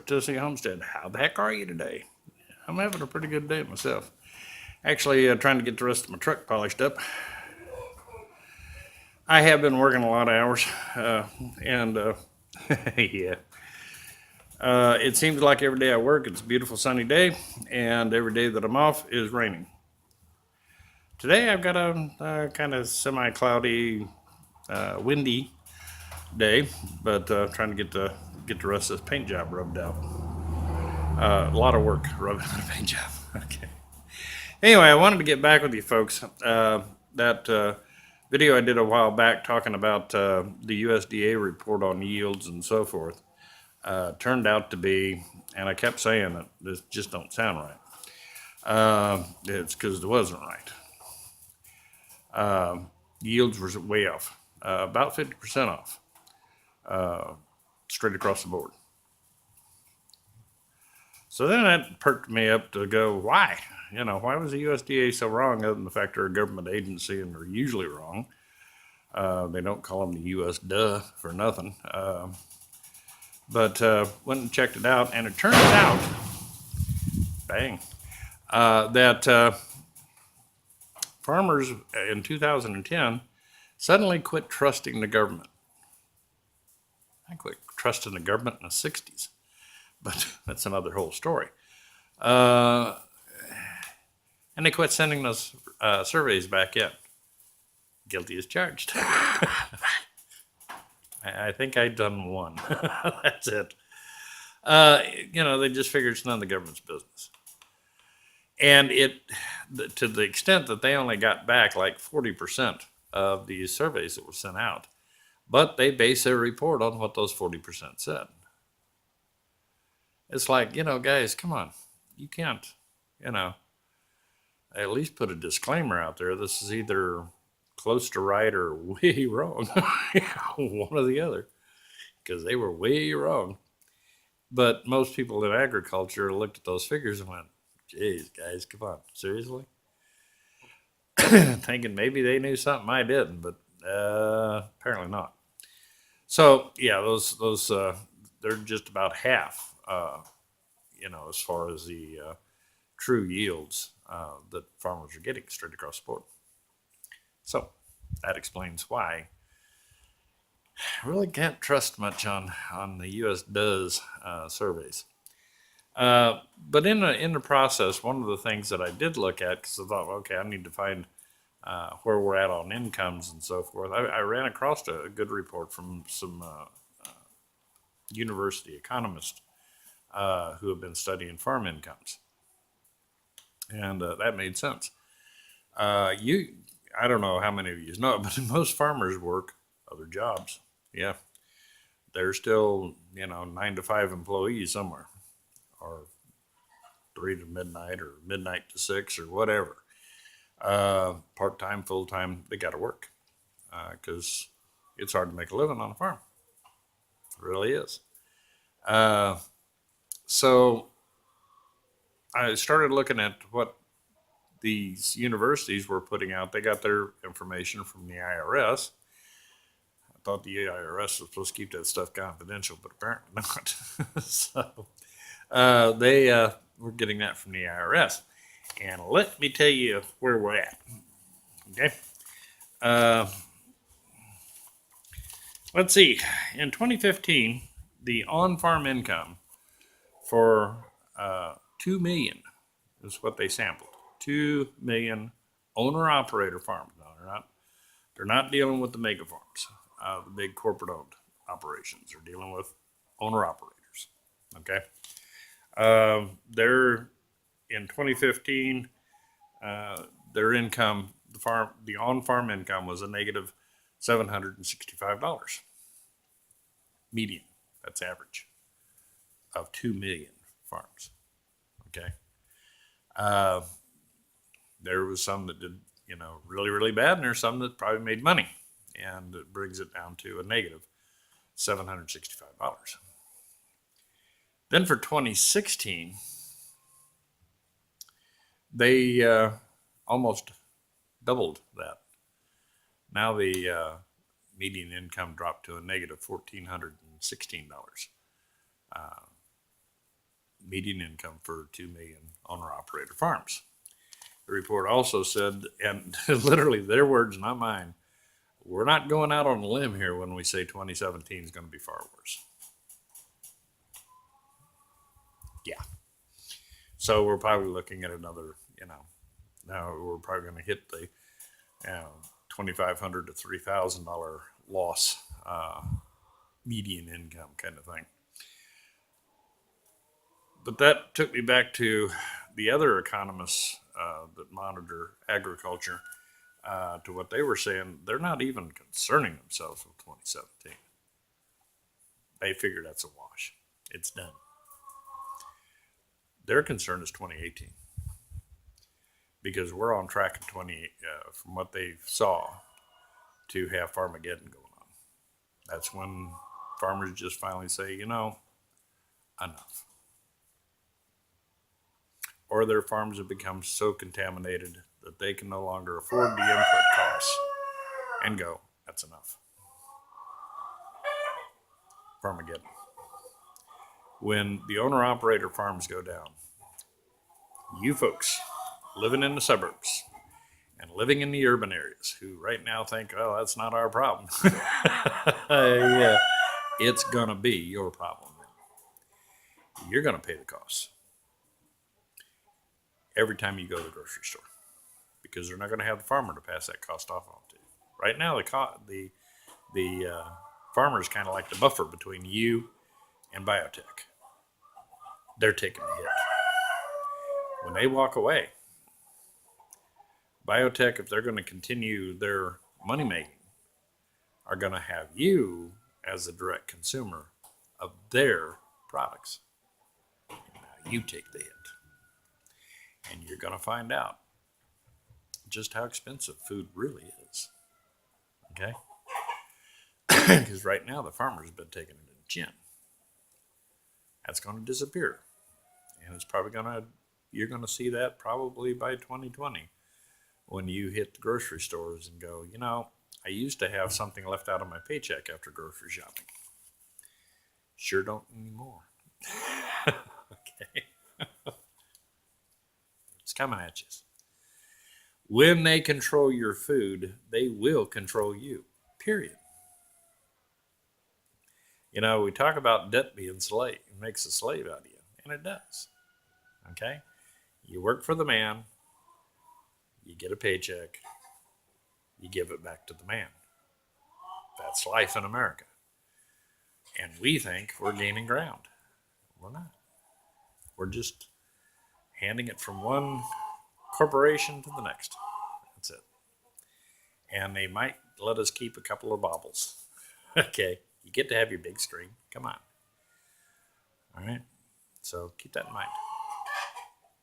at Tennessee Homestead. How the heck are you today? I'm having a pretty good day myself. Actually, trying to get the rest of my truck polished up. I have been working a lot of hours, and yeah. It seems like every day I work, it's a beautiful sunny day, and every day that I'm off is raining. Today I've got a kind of semi-cloudy, windy day, but trying to get the rest of this paint job rubbed out. A lot of work rubbing the paint job. Okay. Anyway, I wanted to get back with you folks. That video I did a while back talking about the USDA report on yields and so forth turned out to be, and I kept saying that this just don't sound right. It's because it wasn't right. Yields were way off, about 50% off, straight across the board. So then that perked me up to go, why? Why was the USDA so wrong, other than the fact they're a government agency and they're usually wrong? They don't call them the USDA for nothing. But went and checked it out, and it turns out, bang, that farmers in 2010 suddenly quit trusting the government. I quit trusting the government in the 60s, but that's another whole story. And they quit sending those surveys back in. Guilty as charged. I think I've done one. That's it. They just figured it's none of the government's business. And to the extent that they only got back like 40% of these surveys that were sent out, but they base their report on what those 40% said. It's like, guys, come on. You can't, at least put a disclaimer out there. This is either close to right or way wrong. One or the other, because they were way wrong. But most people in agriculture looked at those figures and went, geez, guys, come on, seriously? Thinking maybe they knew something I didn't, but apparently not. So yeah, those they're just about half, as far as the true yields that farmers are getting straight across the board. So that explains why I really can't trust much on the USDA's surveys. But in the process, one of the things that I did look at, because I thought, okay, I need to find where we're at on incomes and so forth, I ran across a good report from some university economists who have been studying farm incomes. And that made sense. I don't know how many of you know, but most farmers work other jobs. Yeah. They're still, 9 to 5 employees somewhere, or 3 to midnight, or midnight to 6, or whatever. Part-time, full-time, they got to work because it's hard to make a living on a farm. It really is. So I started looking at what these universities were putting out. They got their information from the IRS. I thought the IRS was supposed to keep that stuff confidential, but apparently not. So they were getting that from the IRS. And let me tell you where we're at. Okay. Let's see. In 2015, the on-farm income for 2 million is what they sampled. 2 million owner-operator farms. No, they're not dealing with the mega farms, the big corporate-owned operations. They're dealing with owner-operators. Okay. They're in 2015. Their income, the on-farm income, was a negative $765 median. That's average of 2 million farms. Okay. There was some that did, really, really bad, and there's some that probably made money, and it brings it down to a negative $765. Then for 2016, they almost doubled that. Now the median income dropped to a negative $1,416. median income for 2 million owner-operator farms. The report also said, and literally their words, not mine, we're not going out on a limb here when we say 2017 is going to be far worse. Yeah. So we're probably looking at another, now we're probably going to hit the $2,500 to $3,000 loss, median income kind of thing. But that took me back to the other economists that monitor agriculture, to what they were saying. They're not even concerning themselves with 2017. They figure that's a wash. It's done. Their concern is 2018, because we're on track in from what they saw, to have Farmageddon going on. That's when farmers just finally say, enough. Or their farms have become so contaminated that they can no longer afford the input costs and go, that's enough. Farmageddon. When the owner-operator farms go down, you folks living in the suburbs and living in the urban areas, who right now think, oh, that's not our problem. Yeah, it's going to be your problem. You're going to pay the costs every time you go to the grocery store, because they're not going to have the farmer to pass that cost off on to. Right now, the farmer is kind of like the buffer between you and biotech. They're taking the hit. When they walk away, biotech, if they're going to continue their money making, are going to have you as a direct consumer of their products. And now you take the hit. And you're going to find out just how expensive food really is. Okay? Because right now the farmer's been taking it in the chin. That's going to disappear. And it's probably you're going to see that probably by 2020, when you hit the grocery stores and go, I used to have something left out of my paycheck after grocery shopping. Sure don't anymore. Okay. It's coming at you. When they control your food, they will control you. Period. We talk about debt being slave. It makes a slave out of you. And it does. Okay? You work for the man. You get a paycheck. You give it back to the man. That's life in America. And we think we're gaining ground. We're not. We're just handing it from one corporation to the next. That's it. And they might let us keep a couple of baubles. Okay. You get to have your big screen. Come on. All right. So keep that in mind.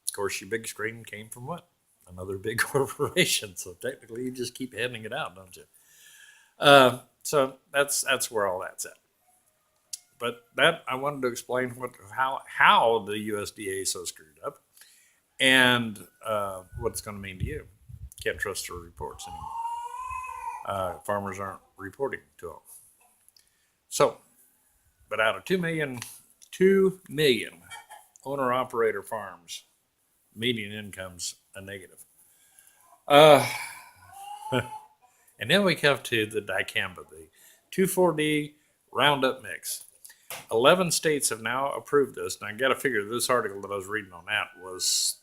Of course, your big screen came from what? Another big corporation. So technically, you just keep handing it out, don't you? So that's where all that's at. But that, I wanted to explain how the USDA is so screwed up, and what it's going to mean to you. Can't trust their reports anymore. Farmers aren't reporting to them. So, but out of 2 million owner-operator farms, median income's a negative. And then we come to the dicamba, the 2,4-D Roundup mix. 11 states have now approved this. And I got to figure this article that I was reading on that was,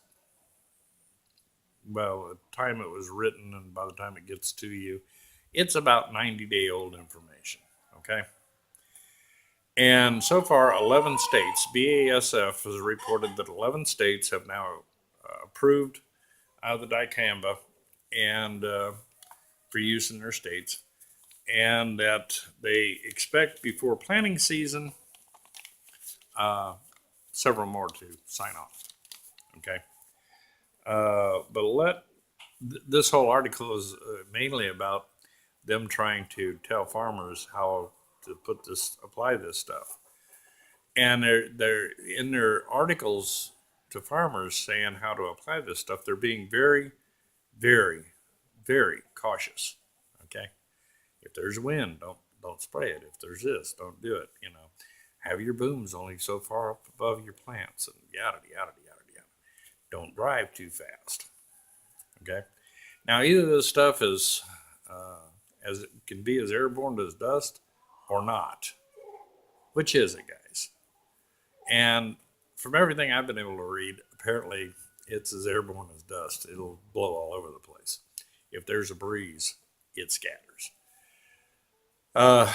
well, the time it was written and by the time it gets to you, it's about 90-day-old information. Okay? And so far, 11 states, BASF has reported that 11 states have now approved the dicamba and for use in their states, and that they expect before planting season several more to sign off. Okay, but this whole article is mainly about them trying to tell farmers how to apply this stuff, and they're in their articles to farmers saying how to apply this stuff. They're being very, very, very cautious. Okay, if there's wind, don't spray it. If there's this, don't do it. Have your booms only so far up above your plants, and yada, yada, yada, yada. Don't drive too fast. Okay. Now, either this stuff is as it can be as airborne as dust or not. Which is it, guys? And from everything I've been able to read, apparently it's as airborne as dust. It'll blow all over the place. If there's a breeze, it scatters. Uh,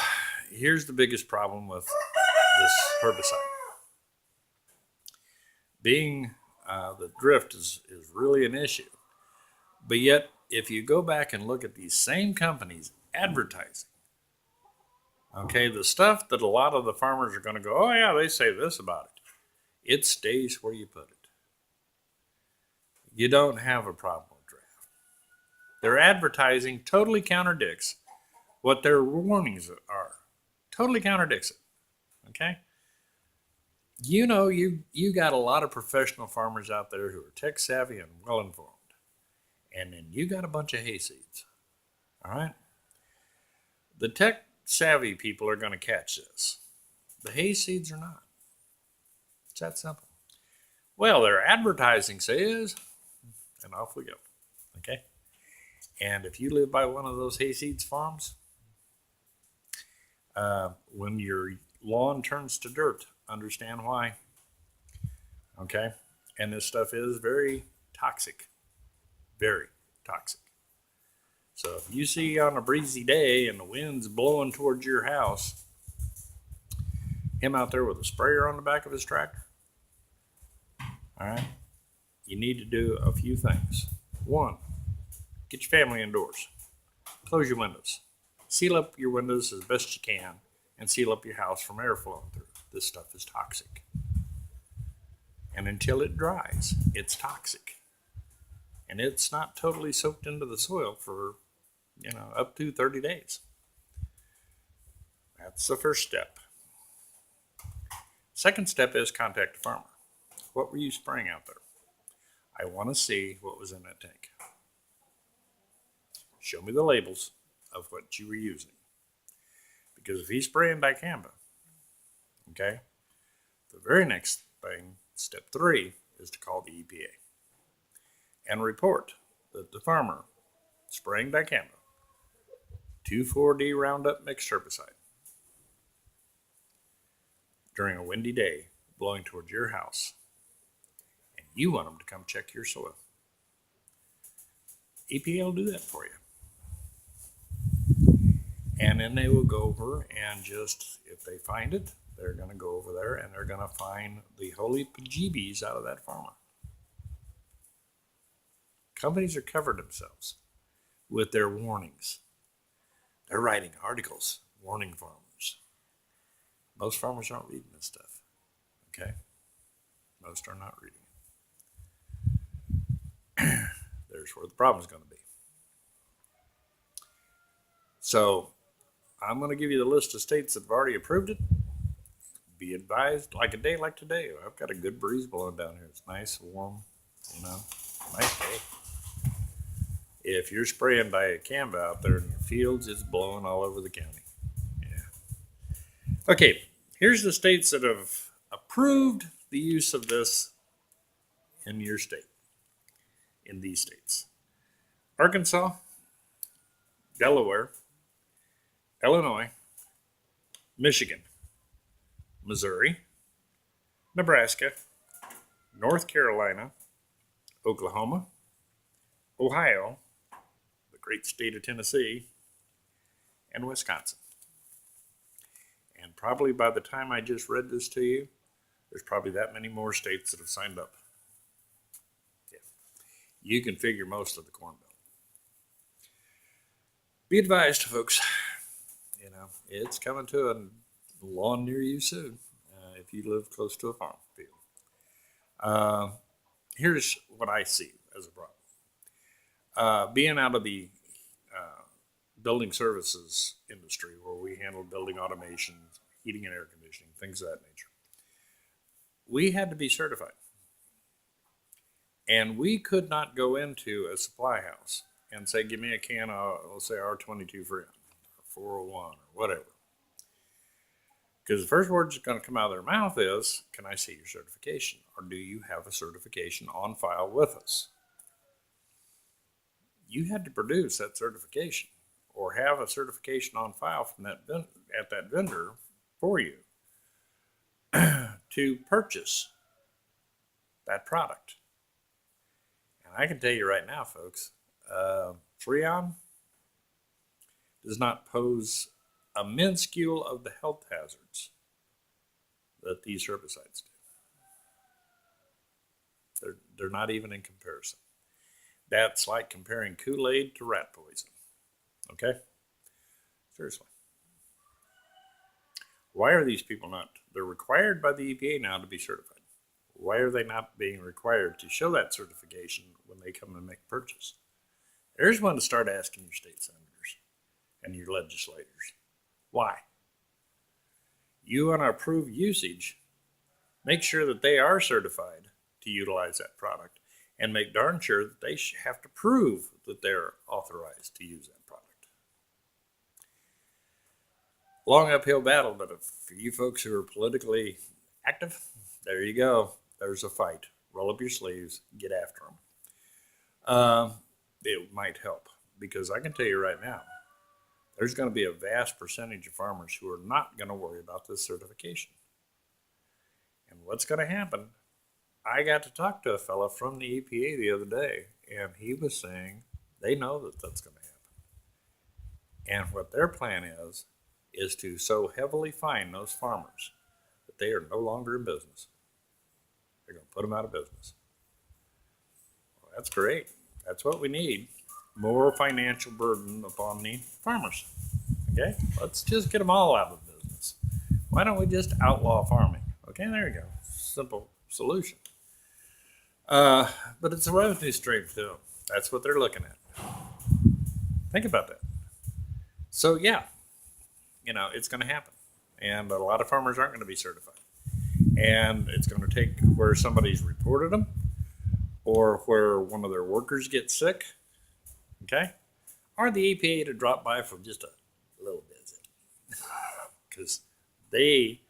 Here's the biggest problem with this herbicide. Being the drift is really an issue. But yet, if you go back and look at these same companies advertising, okay, the stuff that a lot of the farmers are going to go, oh yeah, they say this about it stays where you put it. You don't have a problem with draft. Their advertising totally contradicts what their warnings are. Totally contradicts it. Okay? You know, you got a lot of professional farmers out there who are tech savvy and well informed. And then you got a bunch of hayseeds. All right? The tech savvy people are going to catch this. The hayseeds are not. It's that simple. Well, their advertising says, and off we go. Okay? And if you live by one of those hayseeds farms, when your lawn turns to dirt, understand why. Okay? And this stuff is very toxic. Very toxic. So if you see on a breezy day and the wind's blowing towards your house, him out there with a sprayer on the back of his tractor, all right, you need to do a few things. One, get your family indoors. Close your windows. Seal up your windows as best you can and seal up your house from air flowing through. This stuff is toxic. And until it dries, it's toxic. And it's not totally soaked into the soil for, up to 30 days. That's the first step. Second step is contact the farmer. What were you spraying out there? I want to see what was in that tank. Show me the labels of what you were using. Because if he's spraying dicamba, okay, the very next thing, step 3, is to call the EPA and report that the farmer spraying dicamba 2,4-D Roundup mixed herbicide during a windy day blowing towards your house, and you want them to come check your soil. EPA will do that for you. And then they will go over and just, if they find it, they're going to go over there and they're going to find the holy bejeebies out of that farmer. Companies are covering themselves with their warnings. They're writing articles warning farmers. Most farmers aren't reading this stuff. Okay? Most are not reading it. There's where the problem's going to be. So, I'm going to give you the list of states that have already approved it. Be advised, like a day like today, I've got a good breeze blowing down here. It's nice, warm, nice day. If you're spraying dicamba out there in your fields, it's blowing all over the county. Yeah. Okay, here's the states that have approved the use of this in your state, in these states. Arkansas, Delaware, Illinois, Michigan, Missouri, Nebraska, North Carolina, Oklahoma, Ohio, the great state of Tennessee, and Wisconsin. And probably by the time I just read this to you, there's probably that many more states that have signed up. Yeah. You can figure most of the Corn Belt. Be advised, folks. It's coming to a lawn near you soon if you live close to a farm field. Here's what I see as a problem. Being out of the building services industry, where we handle building automation, heating and air conditioning, things of that nature, we had to be certified. And we could not go into a supply house and say, give me a can of, let's say, R22 Freon, or 401, or whatever. Because the first words that's going to come out of their mouth is, can I see your certification? Or do you have a certification on file with us? You had to produce that certification or have a certification on file from that at that vendor for you to purchase that product. And I can tell you right now, folks, Freon does not pose a minuscule of the health hazards that these herbicides do. They're not even in comparison. That's like comparing Kool-Aid to rat poison. Okay? Seriously. Why are these people not? They're required by the EPA now to be certified. Why are they not being required to show that certification when they come and make a purchase? There's one to start asking your state senators and your legislators. Why? You want to approve usage, make sure that they are certified to utilize that product, and make darn sure that they have to prove that they're authorized to use that product. Long uphill battle, but for you folks who are politically active, there you go. There's a fight. Roll up your sleeves, get after them. It might help, because I can tell you right now, there's going to be a vast percentage of farmers who are not going to worry about this certification. And what's going to happen? I got to talk to a fellow from the EPA the other day, and he was saying they know that that's going to happen. And what their plan is to so heavily fine those farmers that they are no longer in business. They're going to put them out of business. Well, that's great. That's what we need. More financial burden upon the farmers. Okay? Let's just get them all out of business. Why don't we just outlaw farming? Okay, there you go. Simple solution. But it's a revenue stream too. That's what they're looking at. Think about that. So yeah, it's going to happen. And a lot of farmers aren't going to be certified. And it's going to take where somebody's reported them or where one of their workers gets sick, okay? Or the EPA to drop by for just a little visit. Because the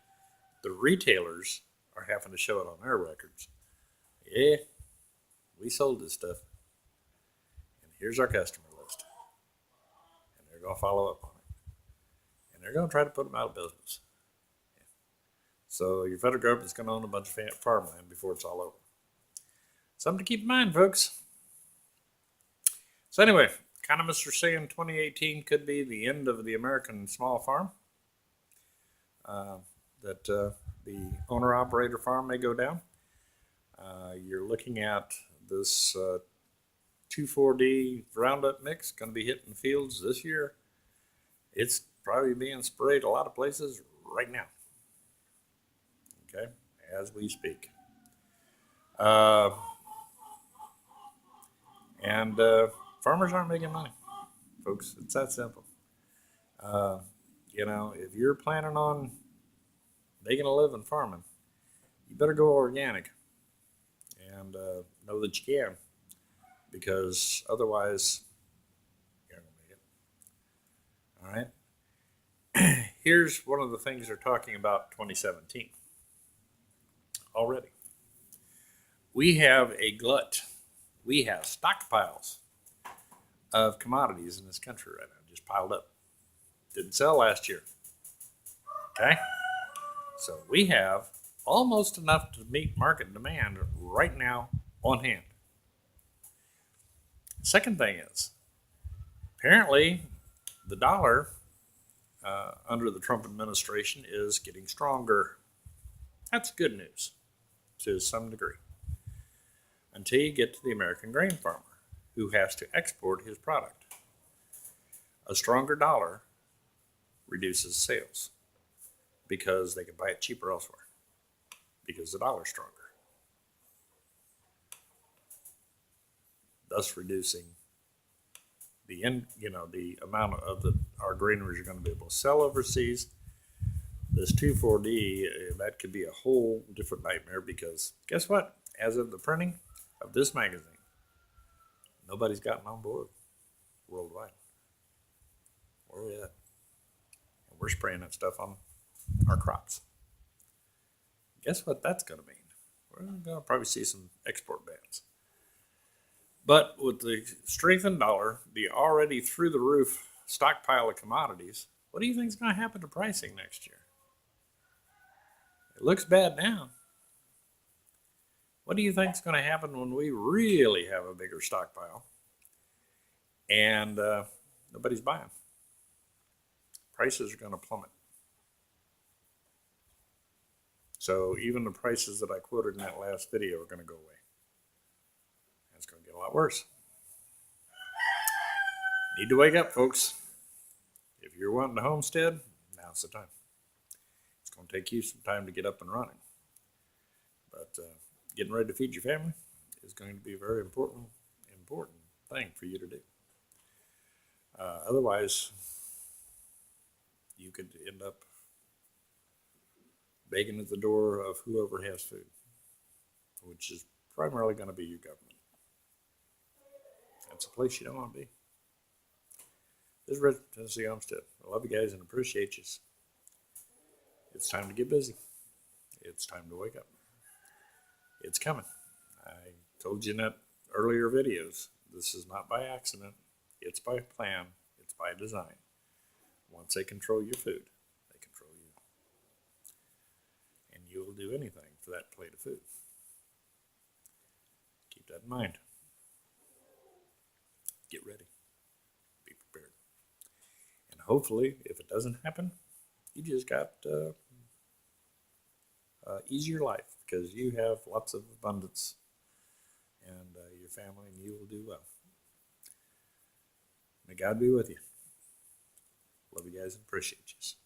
retailers are having to show it on their records. Yeah, we sold this stuff. And here's our customer list. And they're going to follow up on it. And they're going to try to put them out of business. So your federal government's going to own a bunch of farmland before it's all over. Something to keep in mind, folks. So anyway, economists are saying 2018 could be the end of the American small farm. That the owner-operator farm may go down. You're looking at this 2,4-D Roundup mix going to be hitting the fields this year. It's probably being sprayed a lot of places right now. Okay, as we speak. And farmers aren't making money, folks. It's that simple. If you're planning on making a living farming, you better go organic and know that you can, because otherwise you're not going to make it. All right. Here's one of the things they're talking about 2017 already. We have a glut. We have stockpiles of commodities in this country right now, just piled up. Didn't sell last year. Okay? So we have almost enough to meet market demand right now on hand. Second thing is, apparently the dollar under the Trump administration is getting stronger. That's good news to some degree. Until you get to the American grain farmer who has to export his product. A stronger dollar reduces sales because they can buy it cheaper elsewhere because the dollar's stronger. Thus reducing the amount of our granaries are going to be able to sell overseas. This 2,4-D, that could be a whole different nightmare because guess what? As of the printing of this magazine, nobody's gotten on board worldwide. Where are we at? And we're spraying that stuff on our crops. Guess what that's going to mean? We're going to probably see some export bans. But with the strengthened dollar, the already through the roof stockpile of commodities, what do you think is going to happen to pricing next year? It looks bad now. What do you think is going to happen when we really have a bigger stockpile and nobody's buying? Prices are going to plummet. So even the prices that I quoted in that last video are going to go away. It's going to get a lot worse. Need to wake up, folks. If you're wanting to homestead, now's the time. It's going to take you some time to get up and running. But getting ready to feed your family is going to be a very important thing for you to do. Otherwise, you could end up begging at the door of whoever has food, which is primarily going to be your government. That's a place you don't want to be. This is Red Tennessee Homestead. I love you guys and appreciate you. It's time to get busy. It's time to wake up. It's coming. I told you in that earlier videos, this is not by accident. It's by plan. It's by design. Once they control your food, they control you. And you will do anything for that plate of food. Keep that in mind. Get ready. Be prepared. And hopefully, if it doesn't happen, you just got easier life because you have lots of abundance and your family, and you will do well. May God be with you. Love you guys and appreciate you.